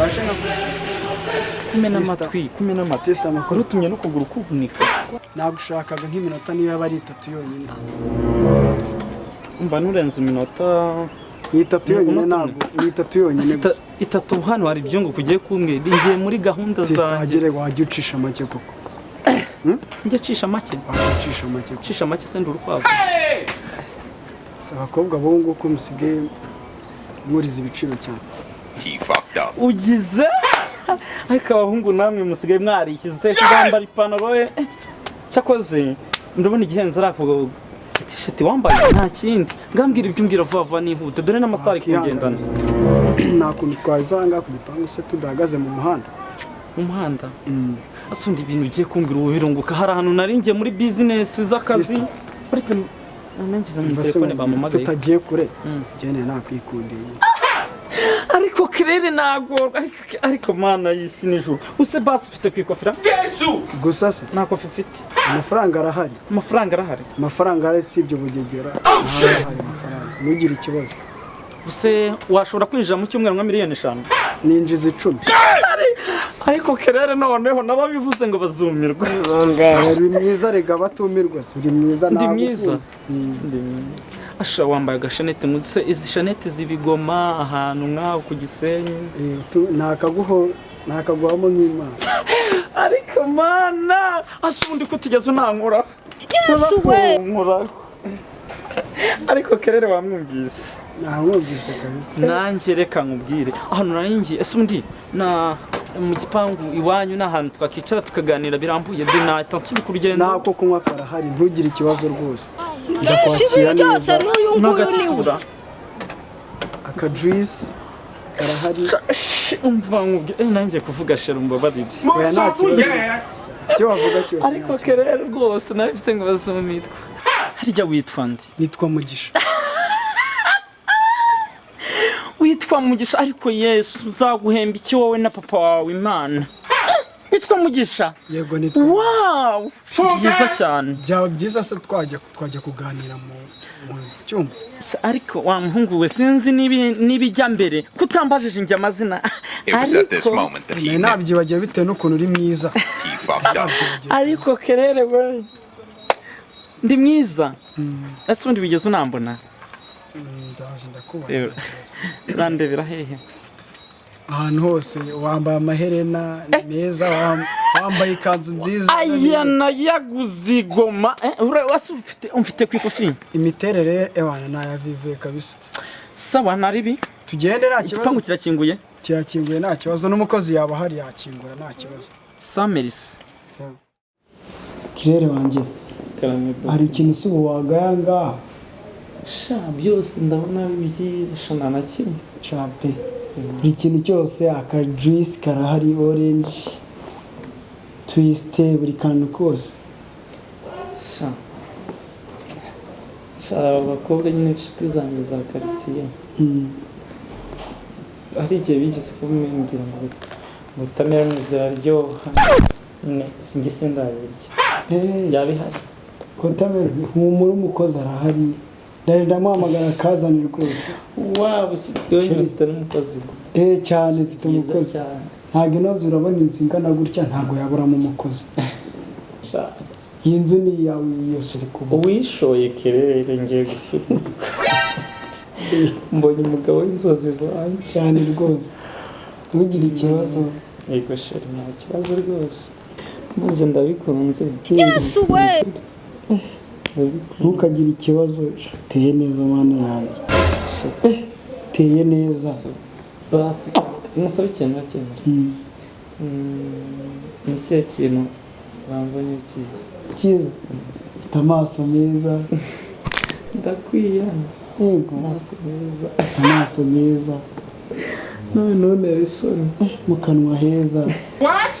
mbashe nka kumena amatwi kumena amasista amakuru utumye no kugura kuvunika nagushakaga nk'iminota niyo yaba ari 3 yonyine umva nurenze iminota ni 3 yonyine ntabwo ni 3 yonyine itatu hano hari ibyo ngo kugiye kumwe ngiye muri gahunda zanjye wajye ucisha make koko njye cisha make cisha make se ndurukwavu abakobwa bo nguko musigaye muriza ibiciro cyane ugize ariko abahungu namwe musigaye mwarishyize kugambara ipantaro ye cyakoze ndabona igihenze arakugo t-shirt wambaye nta kindi ngambwira ibyo umbwira vuba nihuta dore n'amasari kugendana nakuntu twazanga ku gipangu se tudahagaze mu muhanda asundi ibintu ugiye kumbwira ubirunguka hari ahantu naringiye muri business z'akazi uretse nangize mu telefone bamamagaye tutagiye kure cyane nakwikundiye ariko kirere nagorwa ariko mana y'isi n'ijuru use basi ufite kwikofira Yesu gusa se nta kofi ufite amafaranga arahari sibyo bugegera ntugire ikibazo use washobora kwinjira mu cyumweru nka miliyoni 5 ninjiza 10 ariko kirere noneho nababivuze ngo bazumirwe uri mwiza rega batumirwa uri mwiza ntabwo ndi mwiza asha wambaye agashanete nguse izi shanete zibigoma ahantu nkaho ku Gisenyi nakaguhamo nk'Imana ariko mana asundi kutigeze unankura Yesu we ariko kerere wamwumvise namwumvise kabisa nanjye reka nkubwire ahantu naringiye asundi na mu gipangu iwanyu n'ahantu twakicara tukaganira birambuye de na tansuri ku rugendo nako kunywa karahari ntugire ikibazo rwose ndakwakira neza n'uyunguyu aka juice karahari umva nkubwire nanjye kuvuga shero mbababiri oya ntakibazo cyo wavuga cyose ariko kerere rwose nabifite ngo bazumirwa harya witwa ndi nitwa Mugisha witwa Mugisha ariko Yesu nzaguhemba iki wowe na papa wawe Imana witwa Mugisha yego nitwa wow byiza cyane byaba byiza se twajya kuganira mu cyumba ariko wa muhungu we sinzi nibijya mbere kutambajije njye amazina ariko nabyibagiye bitewe n'ukuntu uri mwiza ariko kerere we ndi mwiza ese undi bigeze unambona ndaje ndakubona randebera hehe ahantu hose wambaye amaherena meza wambaye ikanzu nziza aya nayaguze igoma ufite kwikofi imiterere ewana nayavivuye kabisa sawa naribi tugende nta kibazo igipangu kirakinguye nta kibazo n'umukozi yaba hari yakingura nta kibazo Sameris kirere wanje hari ikintu se waganga sha byose ndabona byiza shana na kimwe chape ikintu cyose aka juice karahari orange twist buri kantu kose sha abakobwa nyine inshuti zanjye za quartier ari igihe bigeze kumbwira ngo mutamera muzaryoha sinjye ndabirya yabihari kotamera humura umukozi arahari ndamuhamagara kazanira rwose wow sigoye mfite n'umukozi cyane mfite umukozi ntabwo inoze urabona inzu ingana gutya ntabwo yabura mu mukozi iyi nzu ni iyawe yose uri kuba uwishoye kerere ngiye gusubizwa mbonye umugabo w'inzozi zanjye cyane rwose ntugire ikibazo yego sheri nta kibazo rwose maze ndabikunze Yesu we ntukagire ikibazo teye neza mwana yanjye teye neza basi umusaba ikintu nakemera ni cyo kintu bambonye cyiza ufite amaso meza ndakwiyana yego amaso meza none isoni mu kanwa heza what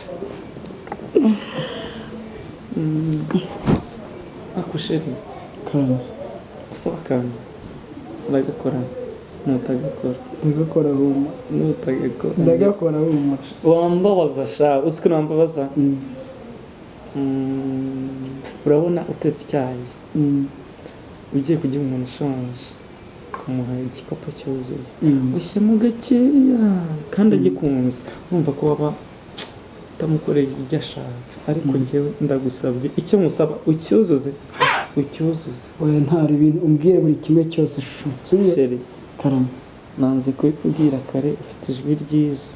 akusheri kana usaba kana ndagakora ndagakora huma ndagakora huma wambabaza sha usiko nambabaza urabona utetse icyayi ugiye kugira umuntu ushonje ukamuha igikapu cyuzuye ushyiramo gakeya kandi agikunze urumva ko waba utamukoreye ibyo ashaka ariko njyewe ndagusabye icyo musaba ucyuzuze oya ntari ibintu umbwire buri kimwe cyose sheri karame nanze kubikubwira kare ufite ijwi ryiza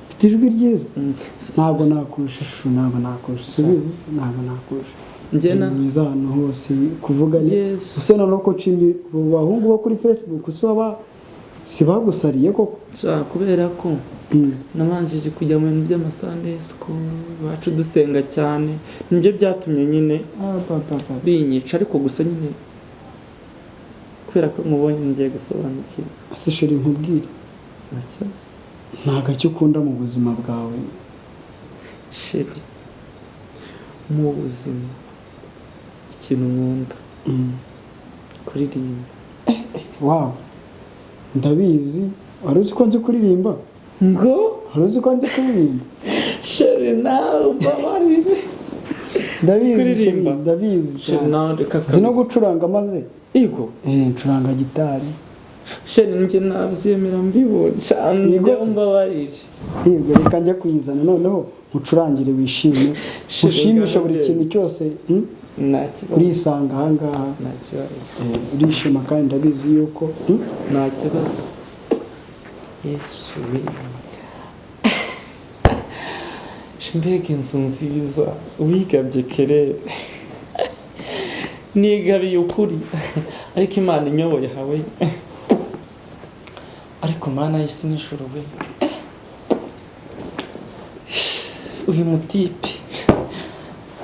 ufite ijwi ryiza ntabwo nakurusha ntabwo nakurusha subiza ntabwo nakurusha njyena mwiza ahantu hose kuvuga gusa noneho ko nshimye bahungu bo kuri Facebook usaba sibagusariye koko kubera ko nabanjije kujya mu bintu by'amasunday school bacu dusenga cyane nibyo byatumye nyine binyica ariko gusa nyine kubera ko mubonye ngiye gusobanukirwa ase sheri nkubwire nta gacyo ukunda mu buzima bwawe sheri mu buzima ikintu nkunda kuririmba wawe ndabizi wari uzi ko nzi kuririmba ngo wari uzi ko nzi kuririmba sheri nawe ubabarire ndabizi sheri nawe reka nzi no gucuranga maze igo ncuranga gitari sheri njye nabyemera mbibonye njye mbabarire yego reka njya kuyizana noneho mucurangire wishime ushimisha buri kintu cyose urisanga ahangaha nta kibazo urishima kandi ndabizi yuko nta kibazo yesu mbega inzu nziza wigabye kerere nigabiye ukuri ariko imana inyoboye hawe ariko mana y'isi n'ijuru we uyu mutipe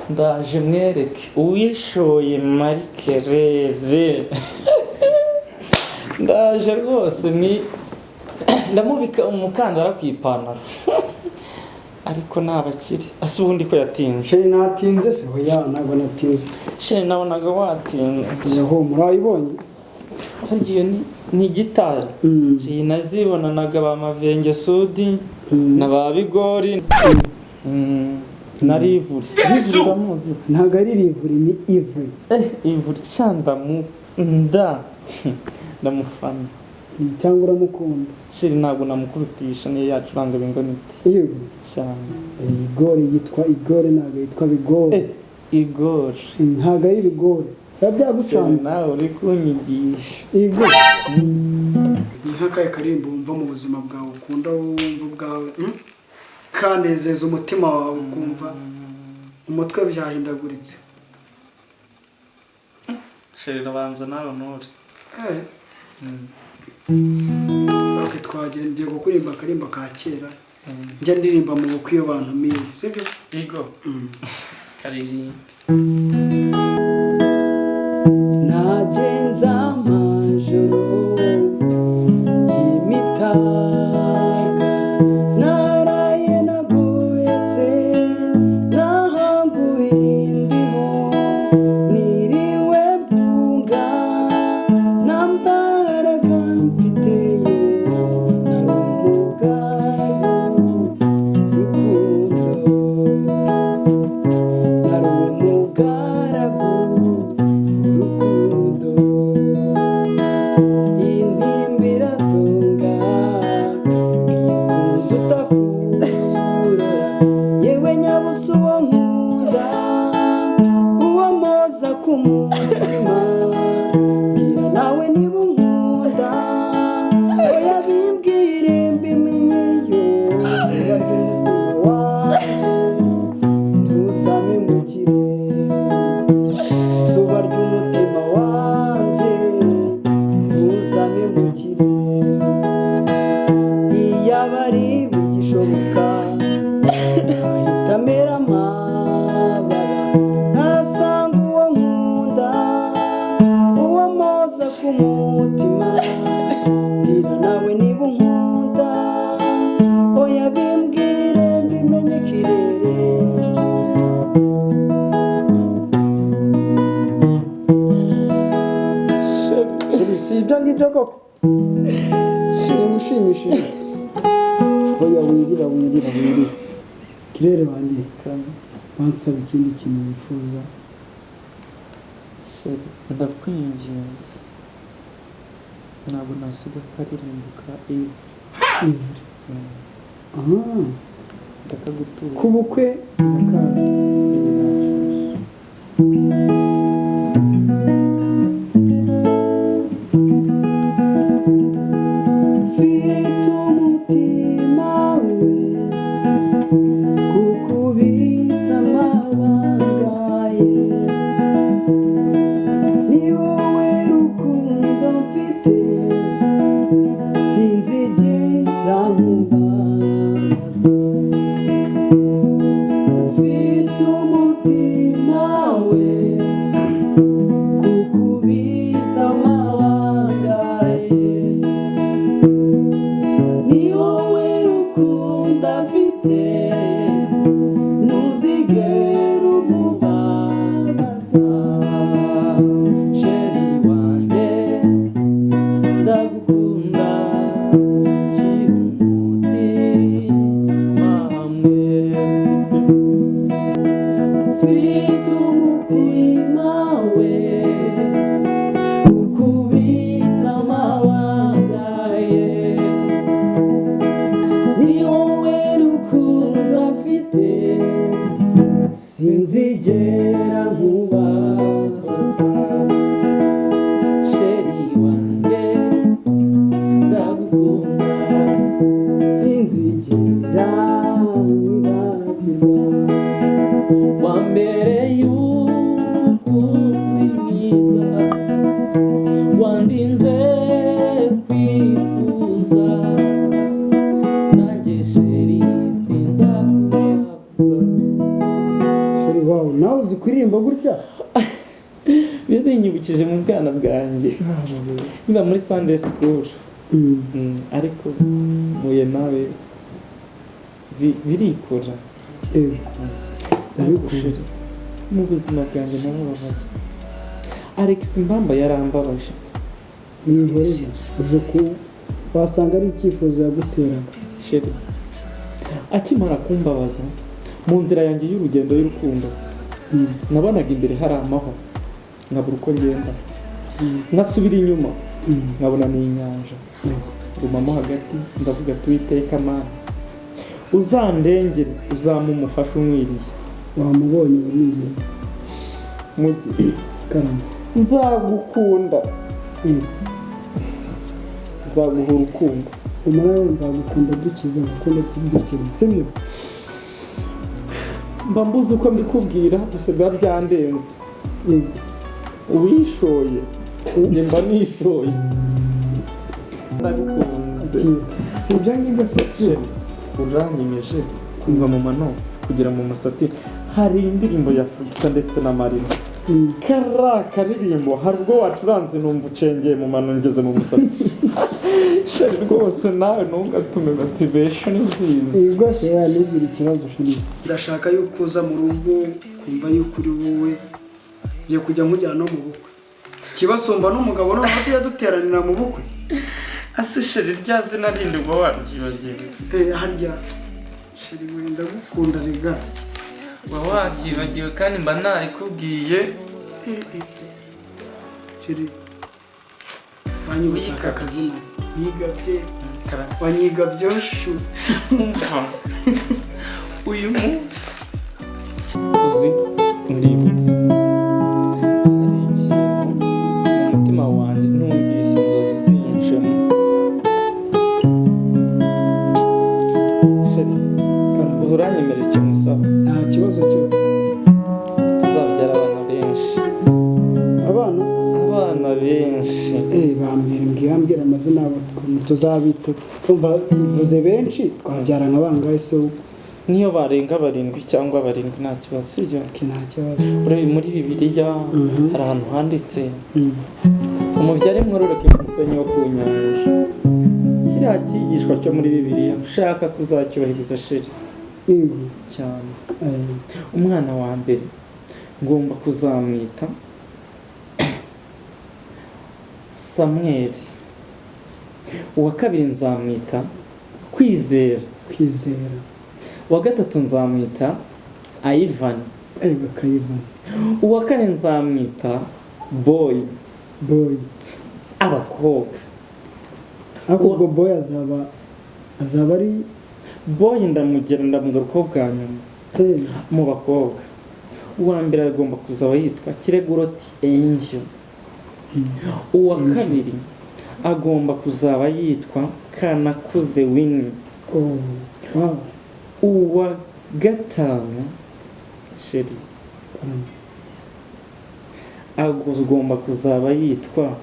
ndaje mwereke uwishoye marikerere ndaje rwose ndamubika umukandara ku ipantaro ariko ntabakire ase ubundi ko yatinze sheri natinze se oya ntabwo natinze sheri nabonaga watinze yaho murayibonye harya iyo ni gitari iyi nazibonanaga ba Mavenge Sudi na ba Bigori na Rivuri ntabwo ari Rivuri ni Ivuri Ivuri ndamufana cyangwa uramukunda sheri ntabwo namukurutisha niyo yacuranga bingana iti Ivuri cyane Igori yitwa Igori ntabwo yitwa Bigori Igori ntabwo ari Bigori byagucana nawe uri kunyigisha Igori ni nk'akaye karimbo wumva mu buzima bwawe ukunda wumva ubwawe kanezeza umutima wawe ukumva umutwe byahindaguritse sheri rabanza nawe nuri twagiye gukurimba akarimba ka kera njya ndirimba mu bukwe iyo bantu miye sibyo yego karirimba nagenza amajoro y'imitaga naraye nagoyetse nahanguye indiho niriwe mpunga nta mbaraga mfiteyo nari umugabo rukundo nari umugaragu rukundo intimba irasonga iyo ukunze utakurora yewe nyabusa uwo nkunda uwo moza ku mutima mbwira nawe niba unkunda oya bimbwire mbimenye yose barya umutima wanjye ntusame mu kirere zuba ry'umutima wanjye ntuzame mu kirere iyaba ari bigishoboka ahita amera amababa ntasanga uwo nkunda uwo moza ku mutima mbwira nawe niba unkunda oya bimbwire mbimenye kirere si ibyo ngibyo koko simushimishije oya wirira kirere wanjye wansaba ikindi kintu wifuza sheri ndakwinginze ntabwo nasiga karirimbuka ivu ndakagutura ku bukwe sinzigera nkubabaza sheri wanjye ndagukunda sinzigera nkwibagirwa wambereye umukunzi mwiza wandinze kwifuza nanjye sheri sinzakubabaza. Wow, nawe uzi kuririmba gutya binyibukije mu bwana bwanjye niba muri Sunday school ariko muye nawe birikora ndabikushije mu buzima bwanjye narababaye. Alex Mbamba yarambabaje nihoreye uje ku wasanga ari icyifuzo yaguteraga sheri akimara kumbabaza mu nzira yanjye y'urugendo y'urukundo nabonaga imbere hari amahwa nkabura uko ngenda nkasubira inyuma nkabona ni inyanja ngumamo hagati ndavuga tuwiteka Mana uzandengere uzampa umufasha umwiriye wamubonye wamwiriye mugi karamba nzagukunda nzaguha urukundo umara nzagukunda dukize urukundo tw'ibyo sibyo mba mbuze uko mbikubwira gusa biba byandenze uwishoye njye mba nishoye ndagukunze si ibyo ngibyo se uranyemeje kuva mu mano kugera mu musatsi hari indirimbo ya Afurika ndetse na Marina karirimbo hari ubwo wacuranze numva ucengeye mu mano ngeze mu musatsi sheri rwose nawe ntugatume motivation izizi rwose yanigira ikibazo sheri ndashaka yuko uza mu rugo kumva yuko uri wowe ngiye kujya nkujyana no mu bukwe kibasumba n'umugabo none tujya duteranira mu bukwe ase sheri rya zina rindi ubwo waryibagiwe harya sheri wenda gukunda rega waba wabyibagiwe kandi mba narikubwiye sheri wanyibutsa aka kazina yigabye wanyigabyoshu umva uyu munsi uzi ndibutse hari ikintu umutima wanjye numvise inzozi zinjemo sheri uranyemerera icyo musaba nta kibazo cyo tuzabyara abana benshi abana benshi mbwira amazina yabo tuzabita umva bivuze benshi twabyara nka bangahe se niyo barenga 7 cyangwa 7 nta kibazo sibyo nta kibazo muri Bibiliya hari ahantu handitse umubyare mwororoke ku musenyi wo ku nyanja kiriya cyigishwa cyo muri Bibiliya ushaka kuzacyubahiriza sheri cyane umwana wa mbere ngomba kuzamwita Samuel uwa kabiri nzamwita kwizera uwa gatatu nzamwita Ivan uwa kane nzamwita boy abakobwa ariko ubwo boy azaba ari boy ndamugarukaho bwa nyuma mu bakobwa. Uwa mbere agomba kuzaba yitwa Kireguroti Angel. Uwa kabiri agomba kuzaba yitwa Kanakuze Winnie. Uwa gatanu Sheri agomba kuzaba yitwa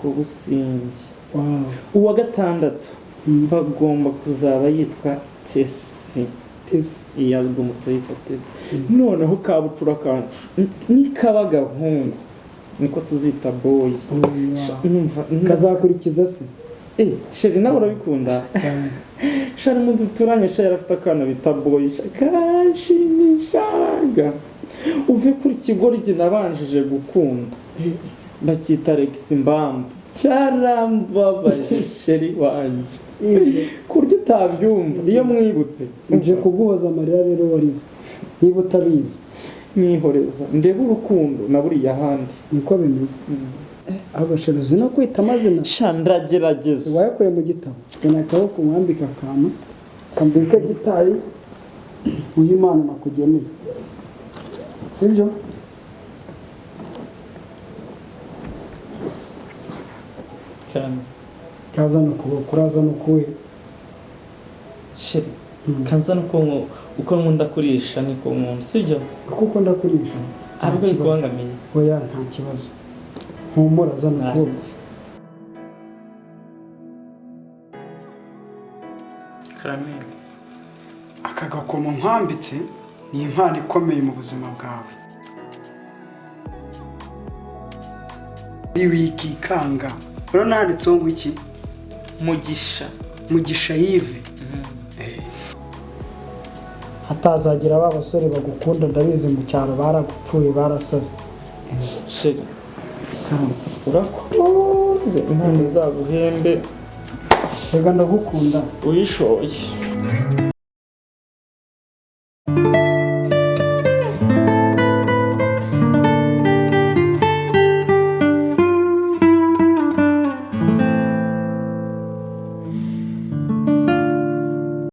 Kubusingi. Uwa gatandatu bagomba kuzaba yitwa Tesi. Iya agomba kuzaba yitwa Tesi. Noneho kabucura kancu nikaba gahungu niko tuzita boy. Kazakurikiza se Sheri nawe urabikunda Shari mu duturanye Shari afite akana bita boy kashimishaga uve kuri Kigoryi nabanjije gukunda bakita Alex Mbamba cyarambabaje Sheri wanje kurya utabyumva iyo mwibutse uje kuguhoza amarira rero warize niba utabizi mwihoreza ndebe urukundo na buriya handi niko bimeze abasheruzi no kwita amazina shandragerageza wayakuye mu gitabo kanakaho kumwambika kama kambika gitari uyimana nakugeneye sibyo cyane kazana kuraza no kuwe Sheri kanzana uko nkunda kurisha niko nkunda sibyo kuko ndakurisha ariko bikubangamiye oya nta kibazo humura zana kuwe Karamel aka gakomo nkwambitse ni impano ikomeye mu buzima bwawe. Wikikanga urabona handitseho ngo iki? Mugisha Yves. hatazagira ba basore bagukunda ndabizi mu cyaro baragupfuye barasaze. Sheri urakoze impano zaguhembe rega ndagukunda uyishoye.